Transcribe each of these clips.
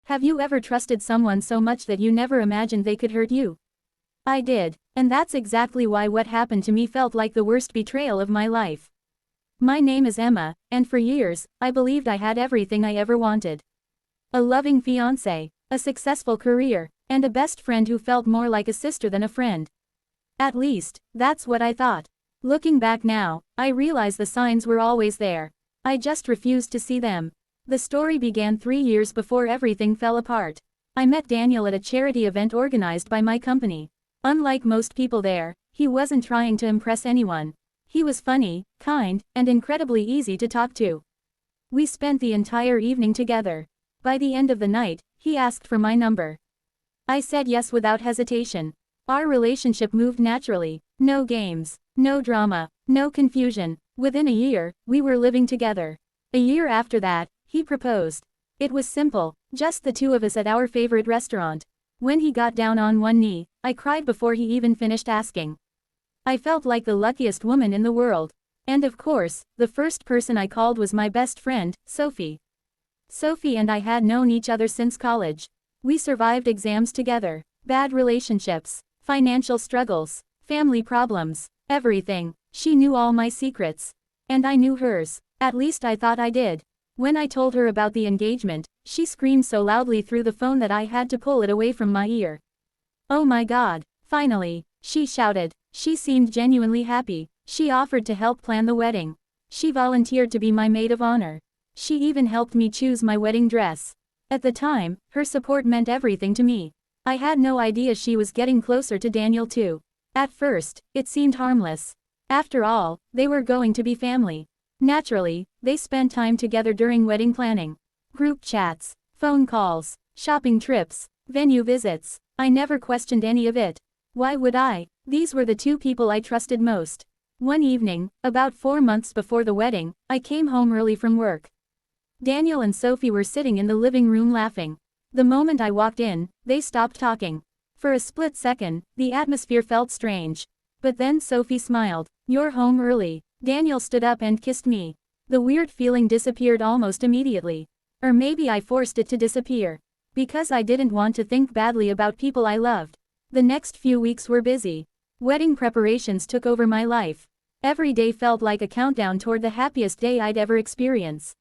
Have you ever trusted someone so much that you never imagined they could hurt you? I did, and that's exactly why what happened to me felt like the worst betrayal of my life. My name is Emma, and for years, I believed I had everything I ever wanted. A loving fiancé, a successful career, and a best friend who felt more like a sister than a friend. At least, that's what I thought. Looking back now, I realize the signs were always there. I just refused to see them. The story began 3 years before everything fell apart. I met Daniel at a charity event organized by my company. Unlike most people there, he wasn't trying to impress anyone. He was funny, kind, and incredibly easy to talk to. We spent the entire evening together. By the end of the night, he asked for my number. I said yes without hesitation. Our relationship moved naturally. No games, no drama, no confusion. Within a year, we were living together. A year after that, he proposed. It was simple, just the two of us at our favorite restaurant. When he got down on one knee, I cried before he even finished asking. I felt like the luckiest woman in the world. And of course, the first person I called was my best friend, Sophie. Sophie and I had known each other since college. We survived exams together, bad relationships, financial struggles, family problems, everything. She knew all my secrets. And I knew hers. At least I thought I did. When I told her about the engagement, she screamed so loudly through the phone that I had to pull it away from my ear. "Oh my God, finally," she shouted. She seemed genuinely happy. She offered to help plan the wedding. She volunteered to be my maid of honor. She even helped me choose my wedding dress. At the time, her support meant everything to me. I had no idea she was getting closer to Daniel too. At first, it seemed harmless. After all, they were going to be family. Naturally, they spent time together during wedding planning. Group chats, phone calls, shopping trips, venue visits. I never questioned any of it. Why would I? These were the two people I trusted most. One evening, about 4 months before the wedding, I came home early from work. Daniel and Sophie were sitting in the living room laughing. The moment I walked in, they stopped talking. For a split second, the atmosphere felt strange. But then Sophie smiled. "You're home early." Daniel stood up and kissed me. The weird feeling disappeared almost immediately. Or maybe I forced it to disappear. Because I didn't want to think badly about people I loved. The next few weeks were busy. Wedding preparations took over my life. Every day felt like a countdown toward the happiest day I'd ever experience.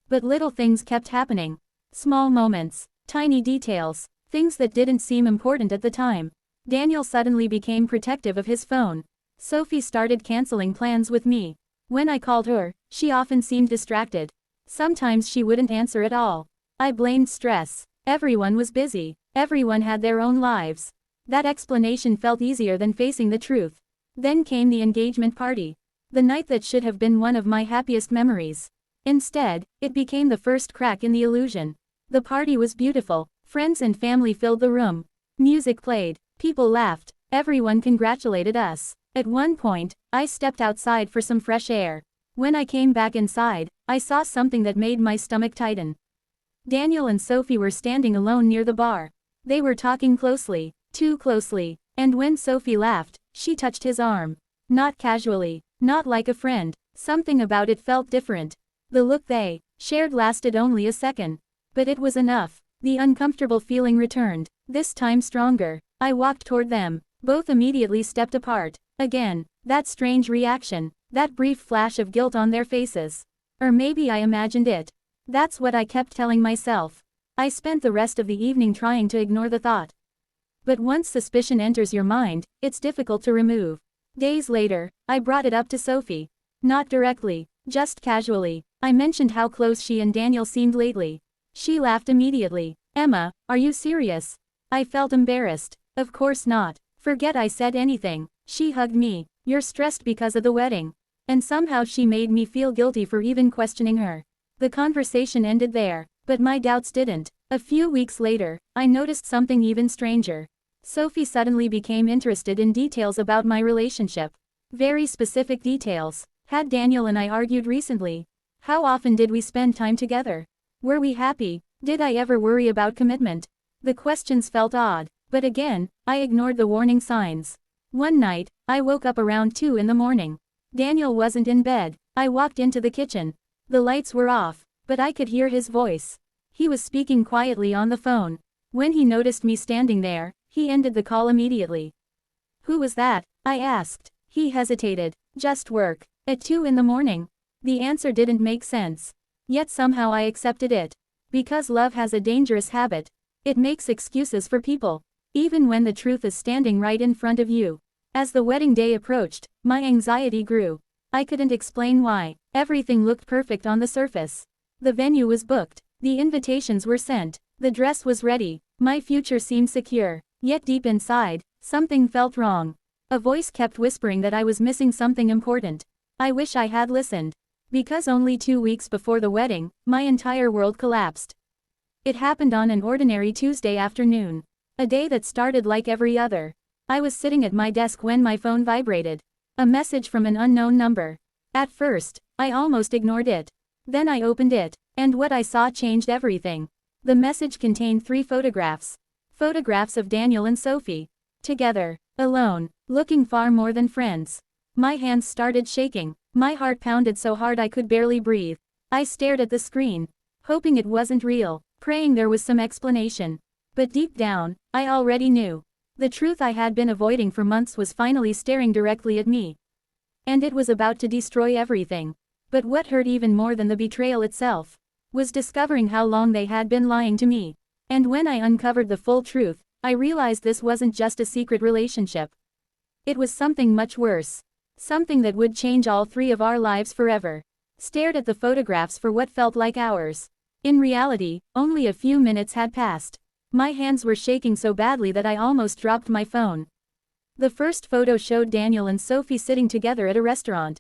But little things kept happening. Small moments, tiny details, things that didn't seem important at the time. Daniel suddenly became protective of his phone. Sophie started canceling plans with me. When I called her, she often seemed distracted. Sometimes she wouldn't answer at all. I blamed stress. Everyone was busy. Everyone had their own lives. That explanation felt easier than facing the truth. Then came the engagement party. The night that should have been one of my happiest memories. Instead, it became the first crack in the illusion. The party was beautiful. Friends and family filled the room. Music played. People laughed. Everyone congratulated us. At one point, I stepped outside for some fresh air. When I came back inside, I saw something that made my stomach tighten. Daniel and Sophie were standing alone near the bar. They were talking closely. Too closely, and when Sophie laughed, she touched his arm. Not casually, not like a friend, something about it felt different. The look they shared lasted only a second. But it was enough. The uncomfortable feeling returned, this time stronger. I walked toward them. Both immediately stepped apart. Again, that strange reaction, that brief flash of guilt on their faces. Or maybe I imagined it. That's what I kept telling myself. I spent the rest of the evening trying to ignore the thought. But once suspicion enters your mind, it's difficult to remove. Days later, I brought it up to Sophie. Not directly, just casually. I mentioned how close she and Daniel seemed lately. She laughed immediately. "Emma, are you serious?" I felt embarrassed. "Of course not. Forget I said anything." She hugged me. "You're stressed because of the wedding." And somehow she made me feel guilty for even questioning her. The conversation ended there, but my doubts didn't. A few weeks later, I noticed something even stranger. Sophie suddenly became interested in details about my relationship. Very specific details. Had Daniel and I argued recently? How often did we spend time together? Were we happy? Did I ever worry about commitment? The questions felt odd, but again, I ignored the warning signs. One night, I woke up around 2 in the morning. Daniel wasn't in bed. I walked into the kitchen. The lights were off, but I could hear his voice. He was speaking quietly on the phone. When he noticed me standing there, he ended the call immediately. "Who was that?" I asked. He hesitated. "Just work. At 2 in the morning." The answer didn't make sense. Yet somehow I accepted it. Because love has a dangerous habit. It makes excuses for people. Even when the truth is standing right in front of you. As the wedding day approached, my anxiety grew. I couldn't explain why. Everything looked perfect on the surface. The venue was booked. The invitations were sent. The dress was ready. My future seemed secure. Yet deep inside, something felt wrong. A voice kept whispering that I was missing something important. I wish I had listened. Because only 2 weeks before the wedding, my entire world collapsed. It happened on an ordinary Tuesday afternoon. A day that started like every other. I was sitting at my desk when my phone vibrated. A message from an unknown number. At first, I almost ignored it. Then I opened it, and what I saw changed everything. The message contained 3 photographs. Photographs of Daniel and Sophie. Together, alone, looking far more than friends. My hands started shaking. My heart pounded so hard I could barely breathe. I stared at the screen, hoping it wasn't real, praying there was some explanation. But deep down, I already knew. The truth I had been avoiding for months was finally staring directly at me. And it was about to destroy everything. But what hurt even more than the betrayal itself was discovering how long they had been lying to me. And when I uncovered the full truth, I realized this wasn't just a secret relationship. It was something much worse. Something that would change all 3 of our lives forever. Stared at the photographs for what felt like hours. In reality, only a few minutes had passed. My hands were shaking so badly that I almost dropped my phone. The first photo showed Daniel and Sophie sitting together at a restaurant.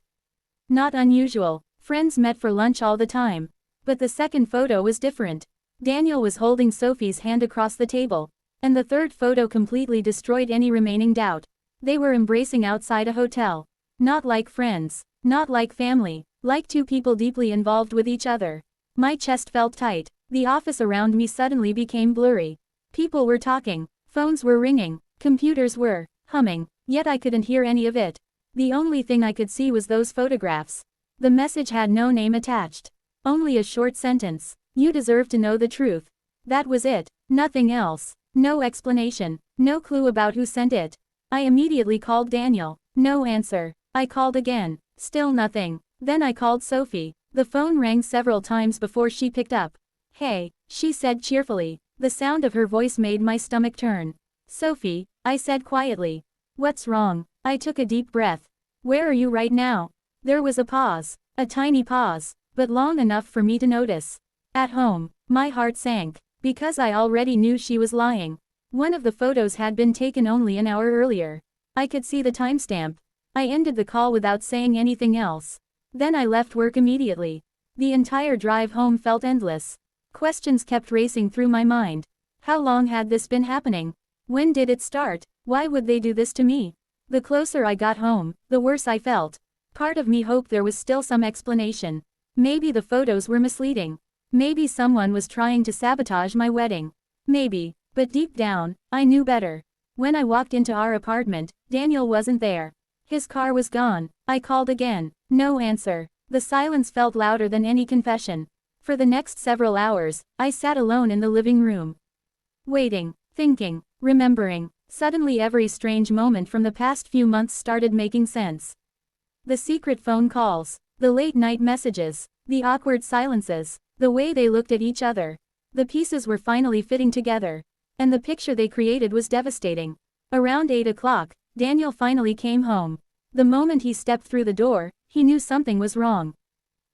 Not unusual, friends met for lunch all the time. But the second photo was different. Daniel was holding Sophie's hand across the table. And the third photo completely destroyed any remaining doubt. They were embracing outside a hotel. Not like friends. Not like family. Like 2 people deeply involved with each other. My chest felt tight. The office around me suddenly became blurry. People were talking. Phones were ringing. Computers were humming. Yet I couldn't hear any of it. The only thing I could see was those photographs. The message had no name attached. Only a short sentence. "You deserve to know the truth." That was it. Nothing else. No explanation. No clue about who sent it. I immediately called Daniel. No answer. I called again. Still nothing. Then I called Sophie. The phone rang several times before she picked up. "Hey," she said cheerfully. The sound of her voice made my stomach turn. "Sophie," I said quietly. "What's wrong?" I took a deep breath. "Where are you right now?" There was a pause. A tiny pause, but long enough for me to notice. "At home." My heart sank. Because I already knew she was lying. One of the photos had been taken only an hour earlier. I could see the timestamp. I ended the call without saying anything else. Then I left work immediately. The entire drive home felt endless. Questions kept racing through my mind. How long had this been happening? When did it start? Why would they do this to me? The closer I got home, the worse I felt. Part of me hoped there was still some explanation. Maybe the photos were misleading. Maybe someone was trying to sabotage my wedding. Maybe, but deep down, I knew better. When I walked into our apartment, Daniel wasn't there. His car was gone. I called again. No answer. The silence felt louder than any confession. For the next several hours, I sat alone in the living room. Waiting, thinking, remembering. Suddenly every strange moment from the past few months started making sense. The secret phone calls, the late-night messages, the awkward silences, the way they looked at each other. The pieces were finally fitting together. And the picture they created was devastating. Around 8 o'clock, Daniel finally came home. The moment he stepped through the door, he knew something was wrong.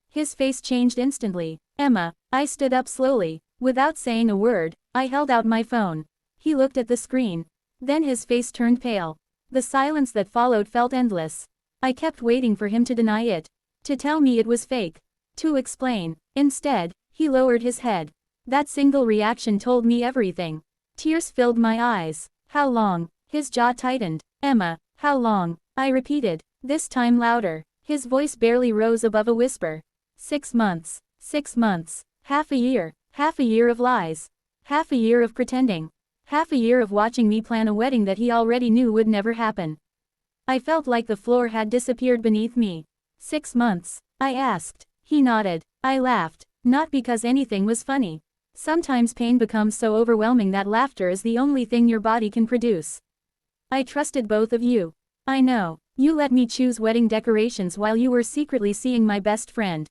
His face changed instantly. "Emma," I stood up slowly. Without saying a word, I held out my phone. He looked at the screen. Then his face turned pale. The silence that followed felt endless. I kept waiting for him to deny it. To tell me it was fake. To explain. Instead, he lowered his head. That single reaction told me everything. Tears filled my eyes. "How long?" His jaw tightened. "Emma, how long?" I repeated, this time louder. His voice barely rose above a whisper. 6 months. 6 months. Half a year. Half a year of lies. Half a year of pretending. Half a year of watching me plan a wedding that he already knew would never happen. I felt like the floor had disappeared beneath me. 6 months? I asked. He nodded. I laughed. Not because anything was funny. Sometimes pain becomes so overwhelming that laughter is the only thing your body can produce. I trusted both of you. I know. You let me choose wedding decorations while you were secretly seeing my best friend.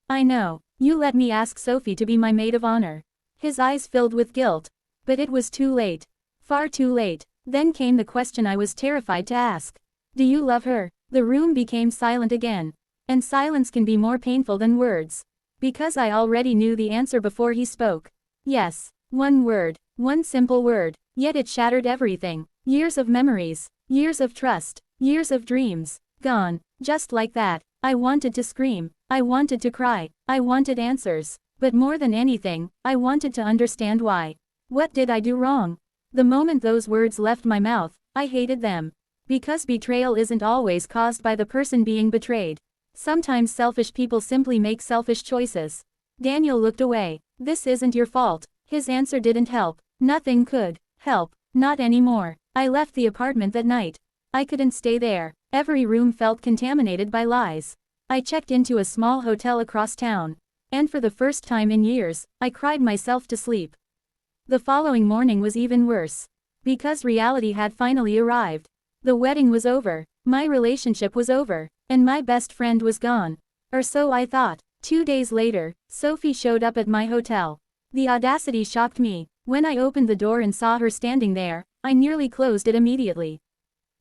I know. You let me ask Sophie to be my maid of honor. His eyes filled with guilt. But it was too late. Far too late. Then came the question I was terrified to ask. Do you love her? The room became silent again. And silence can be more painful than words. Because I already knew the answer before he spoke. Yes. One word. One simple word. Yet it shattered everything. Years of memories. Years of trust. Years of dreams. Gone. Just like that. I wanted to scream. I wanted to cry. I wanted answers. But more than anything, I wanted to understand why. What did I do wrong? The moment those words left my mouth, I hated them. Because betrayal isn't always caused by the person being betrayed. Sometimes selfish people simply make selfish choices. Daniel looked away. This isn't your fault. His answer didn't help. Nothing could help. Not anymore. I left the apartment that night. I couldn't stay there. Every room felt contaminated by lies. I checked into a small hotel across town. And for the first time in years, I cried myself to sleep. The following morning was even worse. Because reality had finally arrived. The wedding was over. My relationship was over. And my best friend was gone. Or so I thought. 2 days later, Sophie showed up at my hotel. The audacity shocked me. When I opened the door and saw her standing there, I nearly closed it immediately.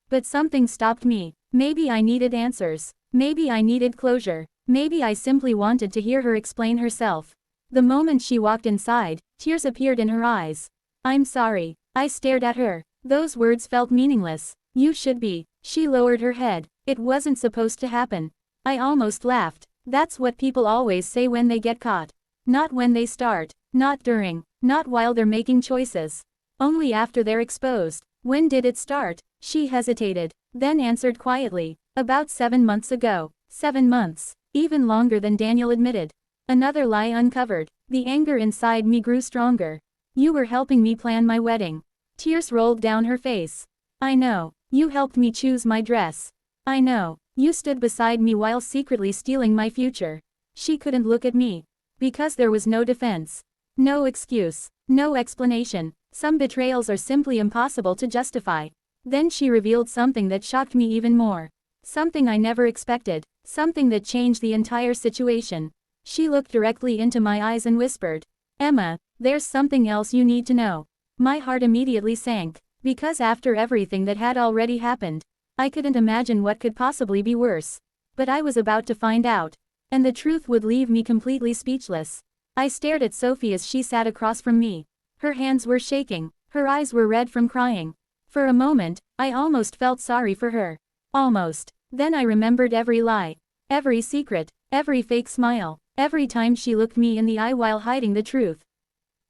But something stopped me. Maybe I needed answers. Maybe I needed closure. Maybe I simply wanted to hear her explain herself. The moment she walked inside, tears appeared in her eyes. I'm sorry. I stared at her. Those words felt meaningless. You should be. She lowered her head. It wasn't supposed to happen. I almost laughed. That's what people always say when they get caught. Not when they start. Not during. Not while they're making choices. Only after they're exposed. When did it start? She hesitated. Then answered quietly. About 7 months ago. 7 months. Even longer than Daniel admitted. Another lie uncovered. The anger inside me grew stronger. You were helping me plan my wedding. Tears rolled down her face. I know. You helped me choose my dress. I know. You stood beside me while secretly stealing my future. She couldn't look at me. Because there was no defense. No excuse. No explanation. Some betrayals are simply impossible to justify. Then she revealed something that shocked me even more. Something I never expected. Something that changed the entire situation. She looked directly into my eyes and whispered, Emma, there's something else you need to know. My heart immediately sank. Because after everything that had already happened, I couldn't imagine what could possibly be worse. But I was about to find out. And the truth would leave me completely speechless. I stared at Sophie as she sat across from me. Her hands were shaking. Her eyes were red from crying. For a moment, I almost felt sorry for her. Almost. Then I remembered every lie. Every secret. Every fake smile. Every time she looked me in the eye while hiding the truth.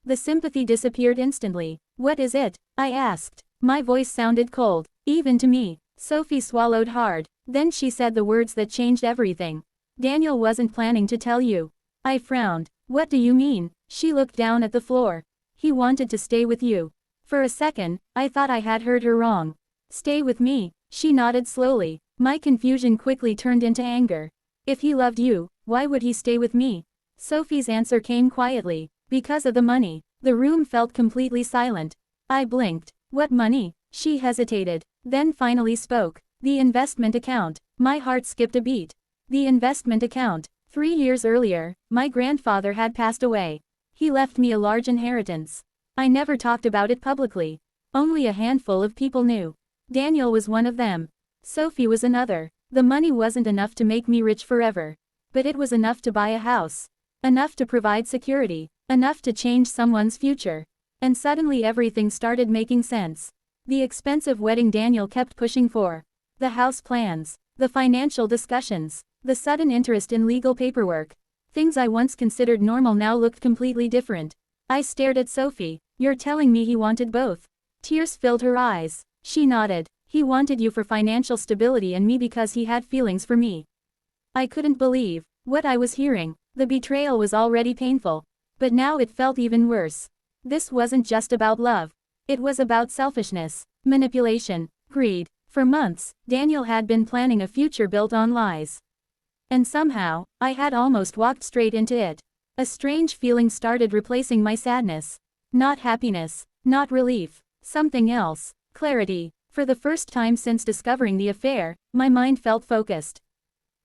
The sympathy disappeared instantly. What is it? I asked. My voice sounded cold, even to me. Sophie swallowed hard. Then she said the words that changed everything. Daniel wasn't planning to tell you. I frowned. What do you mean? She looked down at the floor. He wanted to stay with you. For a second, I thought I had heard her wrong. Stay with me? She nodded slowly. My confusion quickly turned into anger. If he loved you, why would he stay with me? Sophie's answer came quietly. Because of the money. The room felt completely silent. I blinked. What money? She hesitated. Then finally spoke. The investment account. My heart skipped a beat. The investment account. 3 years earlier, my grandfather had passed away. He left me a large inheritance. I never talked about it publicly. Only a handful of people knew. Daniel was one of them. Sophie was another. The money wasn't enough to make me rich forever. But it was enough to buy a house. Enough to provide security. Enough to change someone's future. And suddenly everything started making sense. The expensive wedding Daniel kept pushing for. The house plans. The financial discussions. The sudden interest in legal paperwork. Things I once considered normal now looked completely different. I stared at Sophie. You're telling me he wanted both? Tears filled her eyes. She nodded. He wanted you for financial stability and me because he had feelings for me. I couldn't believe what I was hearing. The betrayal was already painful. But now it felt even worse. This wasn't just about love. It was about selfishness, manipulation, greed. For months, Daniel had been planning a future built on lies. And somehow, I had almost walked straight into it. A strange feeling started replacing my sadness. Not happiness, not relief, something else, clarity. For the first time since discovering the affair, my mind felt focused.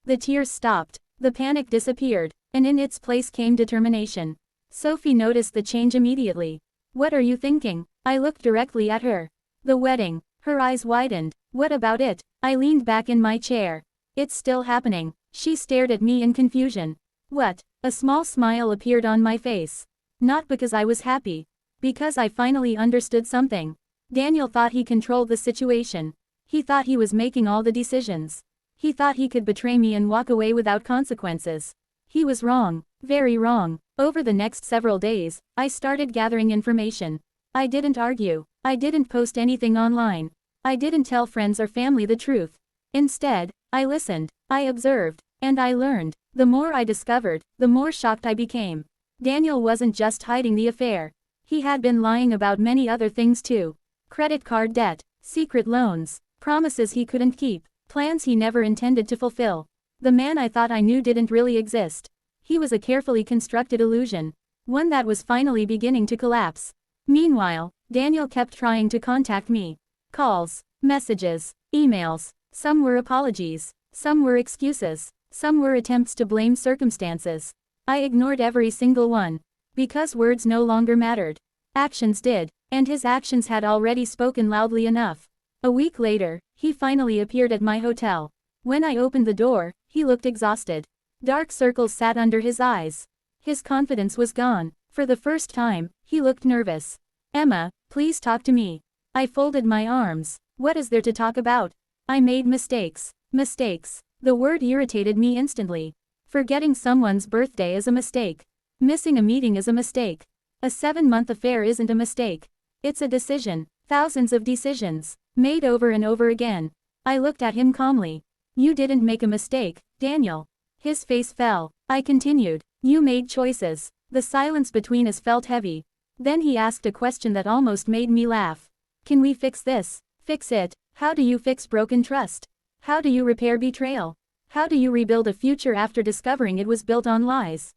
The tears stopped, the panic disappeared, and in its place came determination. Sophie noticed the change immediately. "What are you thinking?" I looked directly at her. "The wedding." Her eyes widened. "What about it?" I leaned back in my chair. "It's still happening." She stared at me in confusion. "What?" A small smile appeared on my face. Not because I was happy. Because I finally understood something. Daniel thought he controlled the situation. He thought he was making all the decisions. He thought he could betray me and walk away without consequences. He was wrong, very wrong. Over the next several days, I started gathering information. I didn't argue. I didn't post anything online. I didn't tell friends or family the truth. Instead, I listened, I observed, and I learned. The more I discovered, the more shocked I became. Daniel wasn't just hiding the affair. He had been lying about many other things too. Credit card debt, secret loans, promises he couldn't keep, plans he never intended to fulfill. The man I thought I knew didn't really exist. He was a carefully constructed illusion. One that was finally beginning to collapse. Meanwhile, Daniel kept trying to contact me. Calls, messages, emails. Some were apologies. Some were excuses. Some were attempts to blame circumstances. I ignored every single one. Because words no longer mattered. Actions did, and his actions had already spoken loudly enough. A week later, he finally appeared at my hotel. When I opened the door, he looked exhausted. Dark circles sat under his eyes. His confidence was gone. For the first time, he looked nervous. "Emma, please talk to me." I folded my arms. "What is there to talk about?" "I made mistakes." Mistakes. The word irritated me instantly. Forgetting someone's birthday is a mistake. Missing a meeting is a mistake. A 7-month affair isn't a mistake. It's a decision. Thousands of decisions. Made over and over again. I looked at him calmly. "You didn't make a mistake, Daniel." His face fell. I continued. "You made choices." The silence between us felt heavy. Then he asked a question that almost made me laugh. "Can we fix this?" "Fix it? How do you fix broken trust? How do you repair betrayal? How do you rebuild a future after discovering it was built on lies?"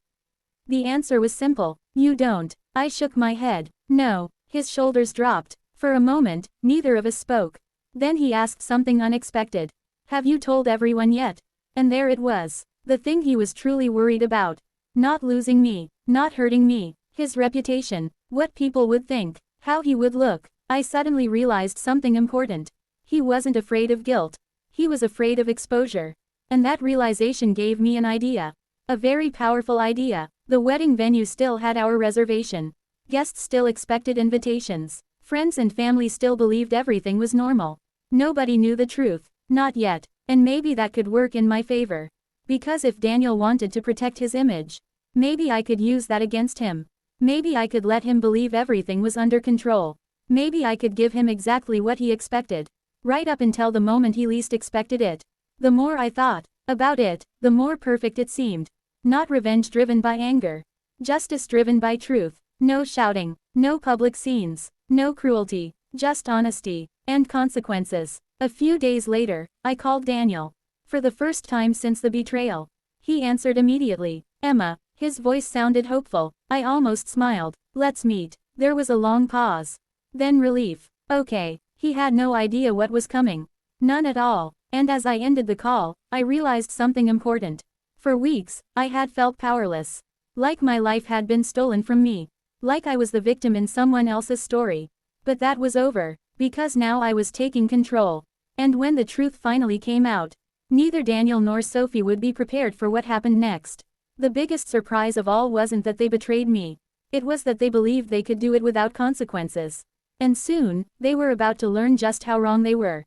The answer was simple. You don't. I shook my head. No. His shoulders dropped. For a moment, neither of us spoke. Then he asked something unexpected. "Have you told everyone yet?" And there it was. The thing he was truly worried about. Not losing me. Not hurting me. His reputation. What people would think. How he would look. I suddenly realized something important. He wasn't afraid of guilt. He was afraid of exposure. And that realization gave me an idea. A very powerful idea. The wedding venue still had our reservation. Guests still expected invitations. Friends and family still believed everything was normal. Nobody knew the truth. Not yet. And maybe that could work in my favor. Because if Daniel wanted to protect his image, maybe I could use that against him. Maybe I could let him believe everything was under control. Maybe I could give him exactly what he expected. Right up until the moment he least expected it. The more I thought about it, the more perfect it seemed. Not revenge driven by anger. Justice driven by truth. No shouting. No public scenes. No cruelty. Just honesty. And consequences. A few days later, I called Daniel. For the first time since the betrayal. He answered immediately. "Emma." His voice sounded hopeful. I almost smiled. "Let's meet." There was a long pause. Then relief. Okay. He had no idea what was coming. None at all. And as I ended the call, I realized something important. For weeks, I had felt powerless. Like my life had been stolen from me. Like I was the victim in someone else's story. But that was over, because now I was taking control. And when the truth finally came out, neither Daniel nor Sophie would be prepared for what happened next. The biggest surprise of all wasn't that they betrayed me. It was that they believed they could do it without consequences. And soon, they were about to learn just how wrong they were.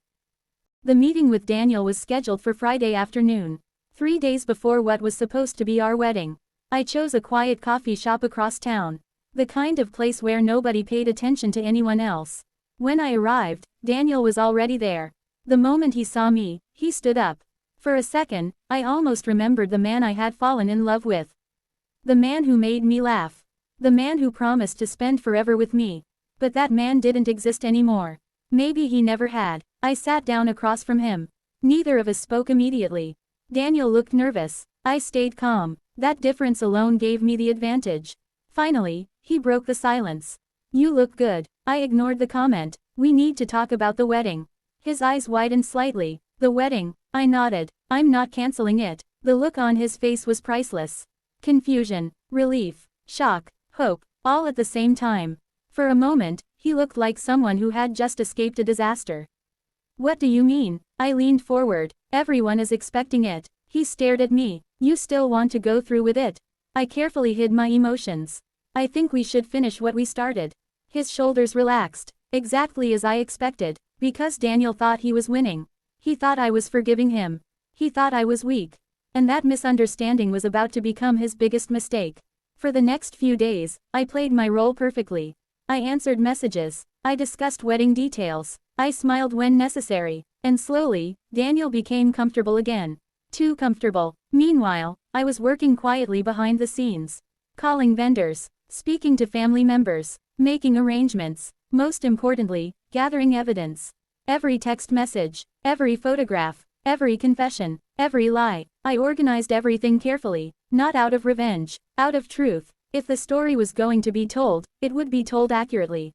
The meeting with Daniel was scheduled for Friday afternoon. 3 days before what was supposed to be our wedding. I chose a quiet coffee shop across town. The kind of place where nobody paid attention to anyone else. When I arrived, Daniel was already there. The moment he saw me, he stood up. For a second, I almost remembered the man I had fallen in love with. The man who made me laugh. The man who promised to spend forever with me. But that man didn't exist anymore. Maybe he never had. I sat down across from him. Neither of us spoke immediately. Daniel looked nervous. I stayed calm. That difference alone gave me the advantage. Finally, he broke the silence. You look good. I ignored the comment. We need to talk about the wedding. His eyes widened slightly. The wedding? I nodded. I'm not canceling it. The look on his face was priceless. Confusion, relief, shock, hope, all at the same time. For a moment, he looked like someone who had just escaped a disaster. What do you mean? I leaned forward. Everyone is expecting it. He stared at me. You still want to go through with it? I carefully hid my emotions. I think we should finish what we started. His shoulders relaxed. Exactly as I expected. Because Daniel thought he was winning. He thought I was forgiving him. He thought I was weak. And that misunderstanding was about to become his biggest mistake. For the next few days, I played my role perfectly. I answered messages. I discussed wedding details. I smiled when necessary. And slowly, Daniel became comfortable again. Too comfortable. Meanwhile, I was working quietly behind the scenes. Calling vendors. Speaking to family members. Making arrangements. Most importantly, gathering evidence. Every text message. Every photograph. Every confession. Every lie. I organized everything carefully. Not out of revenge. Out of truth. If the story was going to be told, it would be told accurately.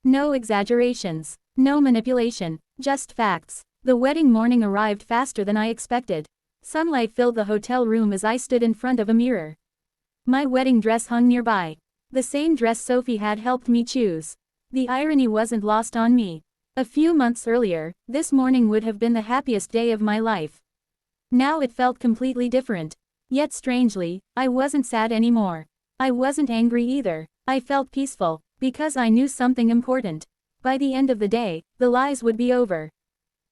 No exaggerations. No manipulation. Just facts. The wedding morning arrived faster than I expected. Sunlight filled the hotel room as I stood in front of a mirror. My wedding dress hung nearby. The same dress Sophie had helped me choose. The irony wasn't lost on me. A few months earlier, this morning would have been the happiest day of my life. Now it felt completely different. Yet strangely, I wasn't sad anymore. I wasn't angry either. I felt peaceful, because I knew something important. By the end of the day, the lies would be over.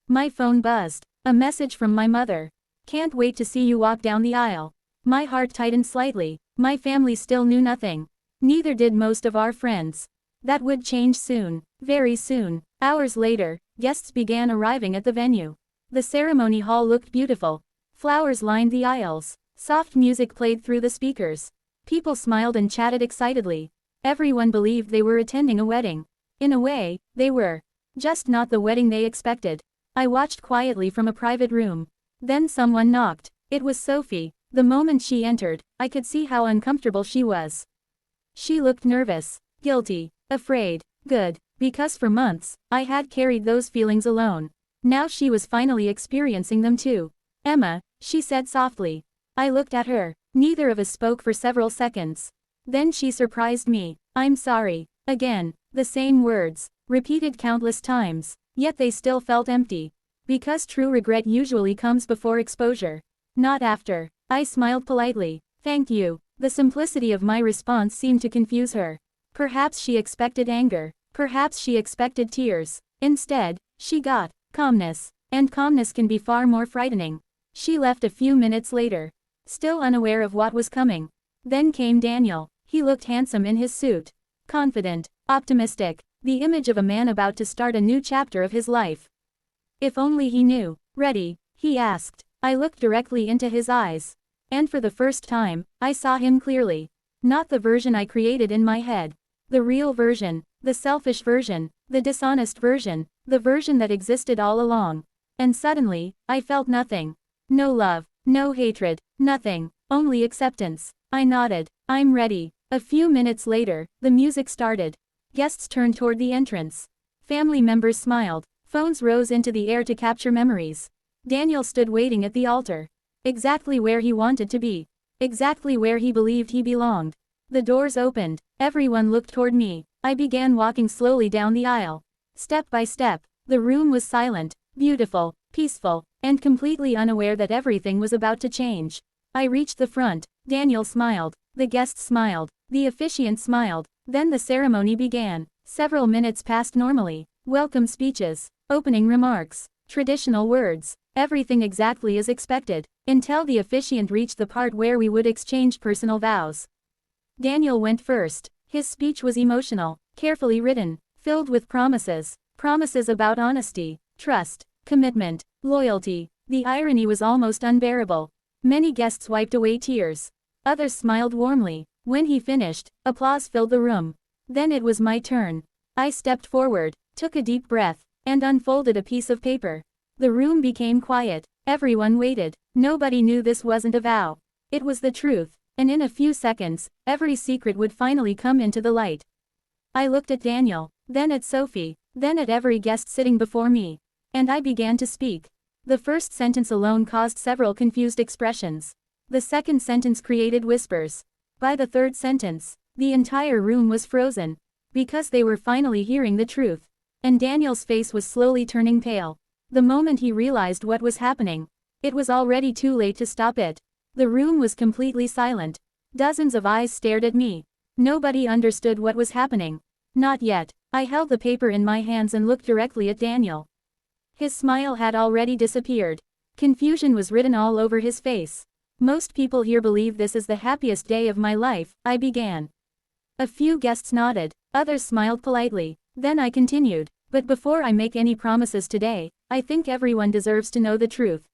My phone buzzed. A message from my mother. Can't wait to see you walk down the aisle. My heart tightened slightly. My family still knew nothing. Neither did most of our friends. That would change soon. Very soon. Hours later, guests began arriving at the venue. The ceremony hall looked beautiful. Flowers lined the aisles. Soft music played through the speakers. People smiled and chatted excitedly. Everyone believed they were attending a wedding. In a way, they were. Just not the wedding they expected. I watched quietly from a private room. Then someone knocked. It was Sophie. The moment she entered, I could see how uncomfortable she was. She looked nervous, guilty, afraid. Good, because for months, I had carried those feelings alone. Now she was finally experiencing them too. Emma, she said softly. I looked at her. Neither of us spoke for several seconds. Then she surprised me. I'm sorry. Again, the same words, repeated countless times, yet they still felt empty. Because true regret usually comes before exposure. Not after. I smiled politely. Thank you. The simplicity of my response seemed to confuse her. Perhaps she expected anger. Perhaps she expected tears. Instead, she got calmness. And calmness can be far more frightening. She left a few minutes later. Still unaware of what was coming. Then came Daniel. He looked handsome in his suit. Confident. Optimistic. The image of a man about to start a new chapter of his life. If only he knew. Ready? He asked. I looked directly into his eyes. And for the first time, I saw him clearly. Not the version I created in my head. The real version. The selfish version. The dishonest version. The version that existed all along. And suddenly, I felt nothing. No love. No hatred. Nothing. Only acceptance. I nodded. I'm ready. A few minutes later, the music started. Guests turned toward the entrance. Family members smiled. Phones rose into the air to capture memories. Daniel stood waiting at the altar. Exactly where he wanted to be. Exactly where he believed he belonged. The doors opened. Everyone looked toward me. I began walking slowly down the aisle. Step by step. The room was silent, beautiful, peaceful, and completely unaware that everything was about to change. I reached the front. Daniel smiled. The guests smiled. The officiant smiled. Then the ceremony began. Several minutes passed normally. Welcome speeches. Opening remarks. Traditional words. Everything exactly as expected. Until the officiant reached the part where we would exchange personal vows. Daniel went first. His speech was emotional, carefully written, filled with promises. Promises about honesty, trust, commitment, loyalty. The irony was almost unbearable. Many guests wiped away tears. Others smiled warmly. When he finished, applause filled the room. Then it was my turn. I stepped forward, took a deep breath, and unfolded a piece of paper. The room became quiet. Everyone waited. Nobody knew this wasn't a vow. It was the truth, and in a few seconds, every secret would finally come into the light. I looked at Daniel, then at Sophie, then at every guest sitting before me. And I began to speak. The first sentence alone caused several confused expressions. The second sentence created whispers. By the third sentence, the entire room was frozen. Because they were finally hearing the truth. And Daniel's face was slowly turning pale. The moment he realized what was happening, it was already too late to stop it. The room was completely silent. Dozens of eyes stared at me. Nobody understood what was happening. Not yet. I held the paper in my hands and looked directly at Daniel. His smile had already disappeared. Confusion was written all over his face. Most people here believe this is the happiest day of my life, I began. A few guests nodded, others smiled politely. Then I continued, but before I make any promises today, I think everyone deserves to know the truth.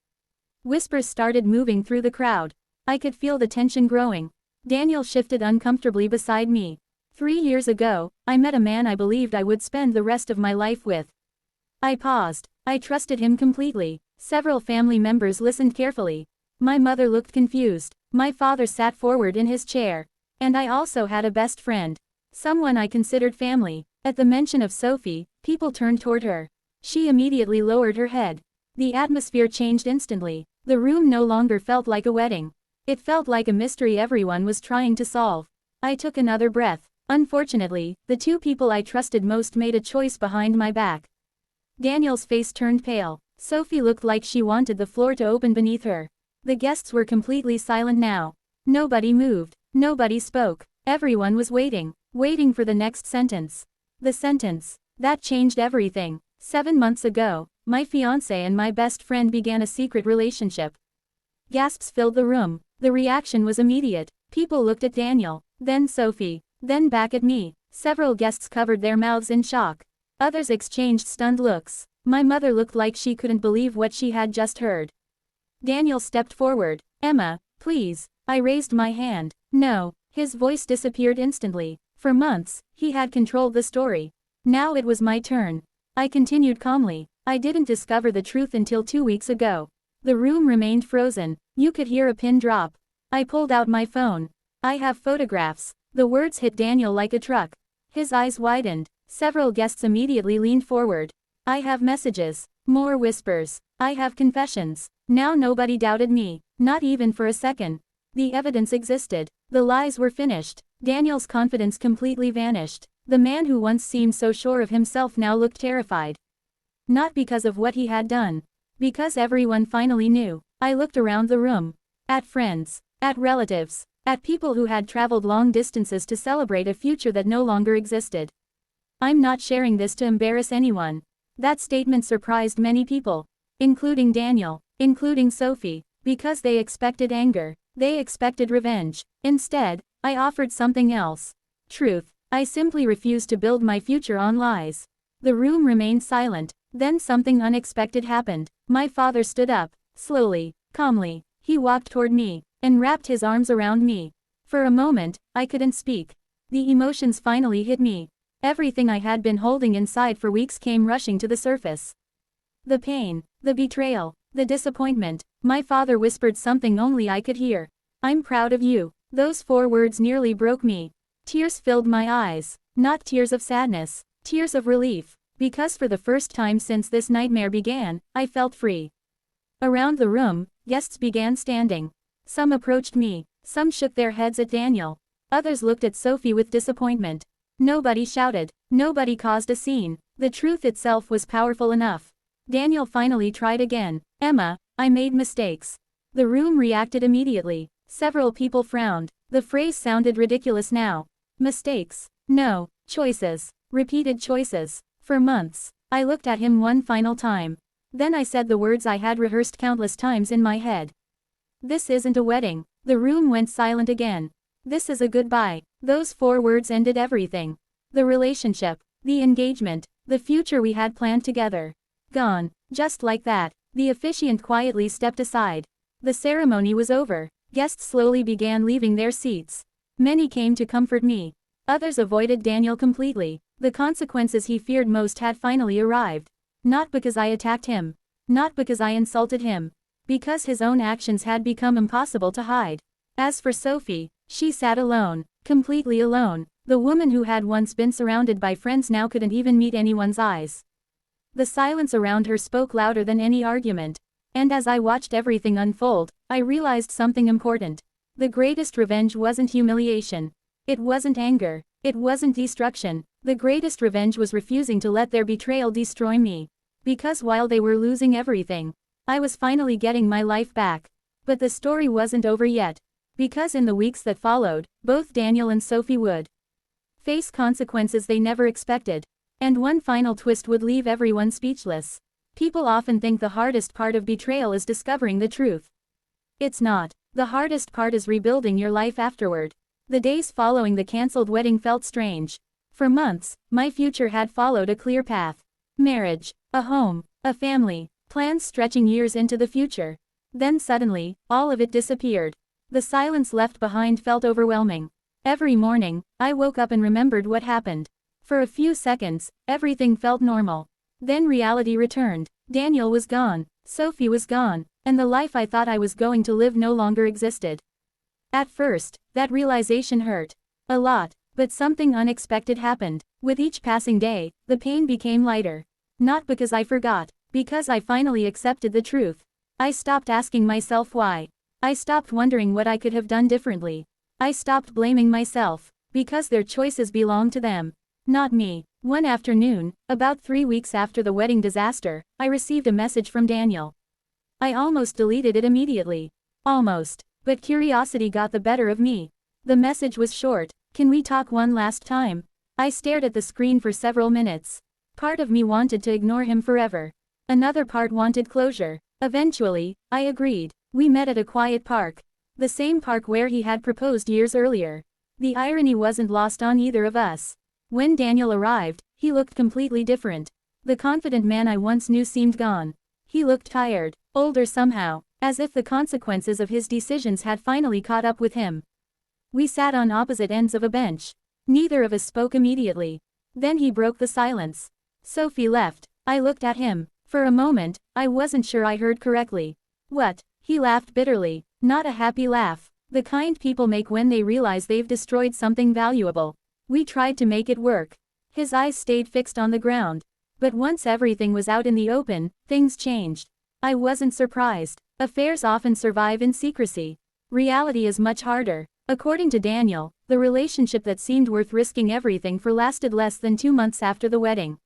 Whispers started moving through the crowd. I could feel the tension growing. Daniel shifted uncomfortably beside me. 3 years ago, I met a man I believed I would spend the rest of my life with. I paused. I trusted him completely. Several family members listened carefully. My mother looked confused. My father sat forward in his chair. And I also had a best friend. Someone I considered family. At the mention of Sophie, people turned toward her. She immediately lowered her head. The atmosphere changed instantly. The room no longer felt like a wedding. It felt like a mystery everyone was trying to solve. I took another breath. Unfortunately, the two people I trusted most made a choice behind my back. Daniel's face turned pale. Sophie looked like she wanted the floor to open beneath her. The guests were completely silent now. Nobody moved. Nobody spoke. Everyone was waiting for the next sentence. The sentence that changed everything. 7 months ago, my fiancé and my best friend began a secret relationship. Gasps filled the room. The reaction was immediate. People looked at Daniel, then Sophie, then back at me. Several guests covered their mouths in shock. Others exchanged stunned looks. My mother looked like she couldn't believe what she had just heard. Daniel stepped forward. Emma, please. I raised my hand. No. His voice disappeared instantly. For months, he had controlled the story. Now it was my turn. I continued calmly. I didn't discover the truth until 2 weeks ago. The room remained frozen. You could hear a pin drop. I pulled out my phone. I have photographs. The words hit Daniel like a truck. His eyes widened. Several guests immediately leaned forward. I have messages. More whispers. I have confessions. Now nobody doubted me. Not even for a second. The evidence existed. The lies were finished. Daniel's confidence completely vanished. The man who once seemed so sure of himself now looked terrified. Not because of what he had done. Because everyone finally knew. I looked around the room. At friends. At relatives. At people who had traveled long distances to celebrate a future that no longer existed. I'm not sharing this to embarrass anyone. That statement surprised many people. Including Daniel. Including Sophie. Because they expected anger. They expected revenge. Instead, I offered something else. Truth. I simply refused to build my future on lies. The room remained silent. Then something unexpected happened. My father stood up. Slowly. Calmly. He walked toward me. And wrapped his arms around me. For a moment, I couldn't speak. The emotions finally hit me. Everything I had been holding inside for weeks came rushing to the surface. The pain, the betrayal, the disappointment. My father whispered something only I could hear. I'm proud of you. Those 4 words nearly broke me. Tears filled my eyes. Not tears of sadness. Tears of relief. Because for the first time since this nightmare began, I felt free. Around the room, guests began standing. Some approached me. Some shook their heads at Daniel. Others looked at Sophie with disappointment. Nobody shouted. Nobody caused a scene. The truth itself was powerful enough. Daniel finally tried again. Emma, I made mistakes. The room reacted immediately. Several people frowned. The phrase sounded ridiculous now. Mistakes. No. Choices. Repeated choices. For months, I looked at him one final time. Then I said the words I had rehearsed countless times in my head. This isn't a wedding. The room went silent again. This is a goodbye. Those 4 words ended everything. The relationship, the engagement, the future we had planned together. Gone. Just like that. The officiant quietly stepped aside. The ceremony was over. Guests slowly began leaving their seats. Many came to comfort me. Others avoided Daniel completely. The consequences he feared most had finally arrived. Not because I attacked him. Not because I insulted him. Because his own actions had become impossible to hide. As for Sophie, she sat alone, completely alone. The woman who had once been surrounded by friends now couldn't even meet anyone's eyes. The silence around her spoke louder than any argument. And as I watched everything unfold, I realized something important. The greatest revenge wasn't humiliation. It wasn't anger. It wasn't destruction. The greatest revenge was refusing to let their betrayal destroy me. Because while they were losing everything, I was finally getting my life back. But the story wasn't over yet. Because in the weeks that followed, both Daniel and Sophie would face consequences they never expected. And one final twist would leave everyone speechless. People often think the hardest part of betrayal is discovering the truth. It's not. The hardest part is rebuilding your life afterward. The days following the cancelled wedding felt strange. For months, my future had followed a clear path. Marriage, a home, a family, plans stretching years into the future. Then suddenly, all of it disappeared. The silence left behind felt overwhelming. Every morning, I woke up and remembered what happened. For a few seconds, everything felt normal. Then reality returned. Daniel was gone, Sophie was gone, and the life I thought I was going to live no longer existed. At first, that realization hurt a lot, but something unexpected happened. With each passing day, the pain became lighter. Not because I forgot, because I finally accepted the truth. I stopped asking myself why. I stopped wondering what I could have done differently. I stopped blaming myself, because their choices belonged to them, not me. One afternoon, about 3 weeks after the wedding disaster, I received a message from Daniel. I almost deleted it immediately. Almost. But curiosity got the better of me. The message was short. Can we talk one last time? I stared at the screen for several minutes. Part of me wanted to ignore him forever. Another part wanted closure. Eventually, I agreed. We met at a quiet park. The same park where he had proposed years earlier. The irony wasn't lost on either of us. When Daniel arrived, he looked completely different. The confident man I once knew seemed gone. He looked tired, older somehow, as if the consequences of his decisions had finally caught up with him. We sat on opposite ends of a bench. Neither of us spoke immediately. Then he broke the silence. Sophie left. I looked at him. For a moment, I wasn't sure I heard correctly. What? He laughed bitterly. Not a happy laugh. The kind people make when they realize they've destroyed something valuable. We tried to make it work. His eyes stayed fixed on the ground. But once everything was out in the open, things changed. I wasn't surprised. Affairs often survive in secrecy. Reality is much harder. According to Daniel, the relationship that seemed worth risking everything for lasted less than 2 months after the wedding.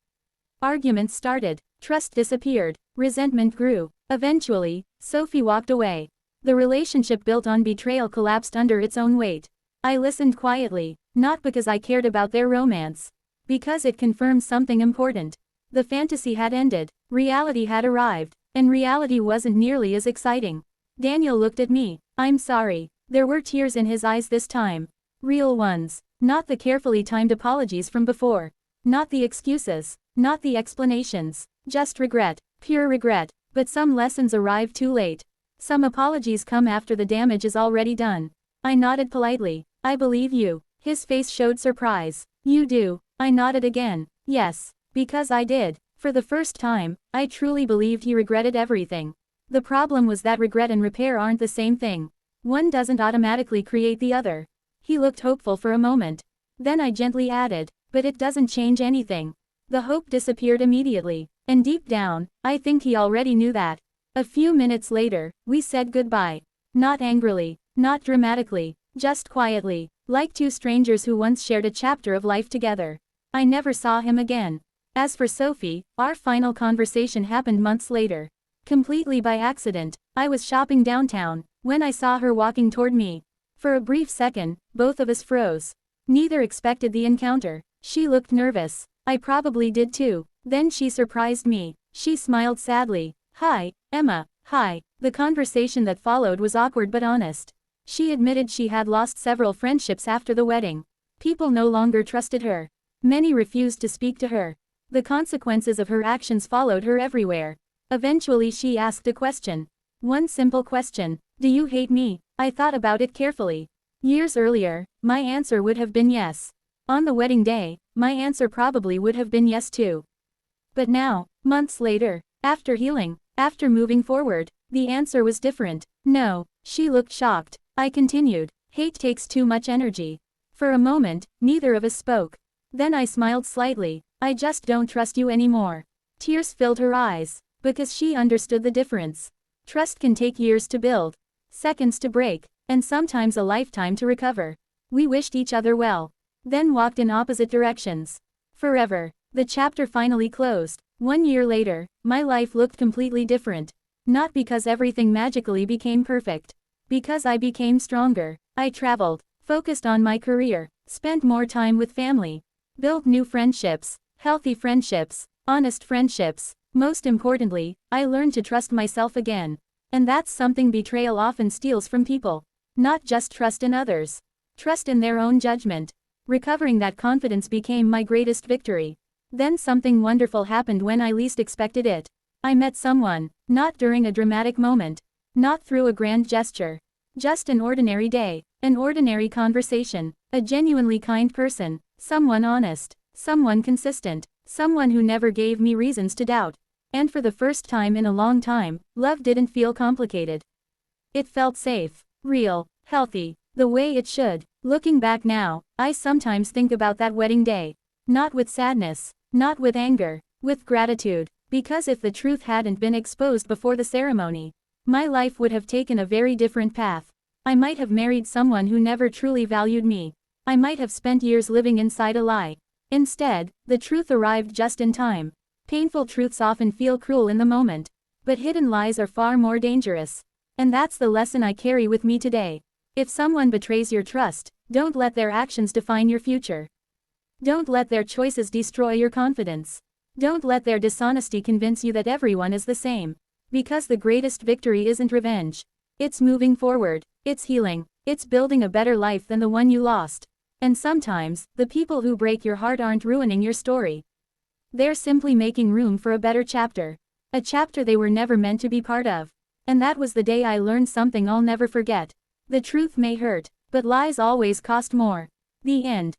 Arguments started. Trust disappeared. Resentment grew. Eventually, Sophie walked away. The relationship built on betrayal collapsed under its own weight. I listened quietly, not because I cared about their romance. Because it confirmed something important. The fantasy had ended. Reality had arrived. And reality wasn't nearly as exciting. Daniel looked at me. I'm sorry. There were tears in his eyes this time. Real ones. Not the carefully timed apologies from before. Not the excuses. Not the explanations. Just regret. Pure regret. But some lessons arrive too late. Some apologies come after the damage is already done. I nodded politely. I believe you. His face showed surprise. You do? I nodded again. Yes. Because I did. For the first time, I truly believed he regretted everything. The problem was that regret and repair aren't the same thing. One doesn't automatically create the other. He looked hopeful for a moment. Then I gently added, but it doesn't change anything. The hope disappeared immediately. And deep down, I think he already knew that. A few minutes later, we said goodbye. Not angrily, not dramatically, just quietly, like two strangers who once shared a chapter of life together. I never saw him again. As for Sophie, our final conversation happened months later. Completely by accident, I was shopping downtown, when I saw her walking toward me. For a brief second, both of us froze. Neither expected the encounter. She looked nervous. I probably did too. Then she surprised me. She smiled sadly. Hi, Emma. Hi. The conversation that followed was awkward but honest. She admitted she had lost several friendships after the wedding. People no longer trusted her. Many refused to speak to her. The consequences of her actions followed her everywhere. Eventually she asked a question. One simple question. Do you hate me? I thought about it carefully. Years earlier, my answer would have been yes. On the wedding day, my answer probably would have been yes too. But now, months later, after healing, after moving forward, the answer was different. No. She looked shocked. I continued. Hate takes too much energy. For a moment, neither of us spoke. Then I smiled slightly. I just don't trust you anymore. Tears filled her eyes, because she understood the difference. Trust can take years to build, seconds to break, and sometimes a lifetime to recover. We wished each other well, then walked in opposite directions. Forever. The chapter finally closed. 1 year later, my life looked completely different. Not because everything magically became perfect. Because I became stronger. I traveled, focused on my career, spent more time with family, built new friendships, healthy friendships, honest friendships. Most importantly, I learned to trust myself again. And that's something betrayal often steals from people. Not just trust in others. Trust in their own judgment. Recovering that confidence became my greatest victory. Then something wonderful happened when I least expected it. I met someone, not during a dramatic moment, not through a grand gesture. Just an ordinary day, an ordinary conversation, a genuinely kind person, someone honest, someone consistent, someone who never gave me reasons to doubt. And for the first time in a long time, love didn't feel complicated. It felt safe, real, healthy, the way it should. Looking back now, I sometimes think about that wedding day. Not with sadness, not with anger, with gratitude. Because if the truth hadn't been exposed before the ceremony, my life would have taken a very different path. I might have married someone who never truly valued me. I might have spent years living inside a lie. Instead, the truth arrived just in time. Painful truths often feel cruel in the moment, but hidden lies are far more dangerous. And that's the lesson I carry with me today. If someone betrays your trust, don't let their actions define your future. Don't let their choices destroy your confidence. Don't let their dishonesty convince you that everyone is the same. Because the greatest victory isn't revenge. It's moving forward. It's healing. It's building a better life than the one you lost. And sometimes, the people who break your heart aren't ruining your story. They're simply making room for a better chapter. A chapter they were never meant to be part of. And that was the day I learned something I'll never forget. The truth may hurt, but lies always cost more. The end.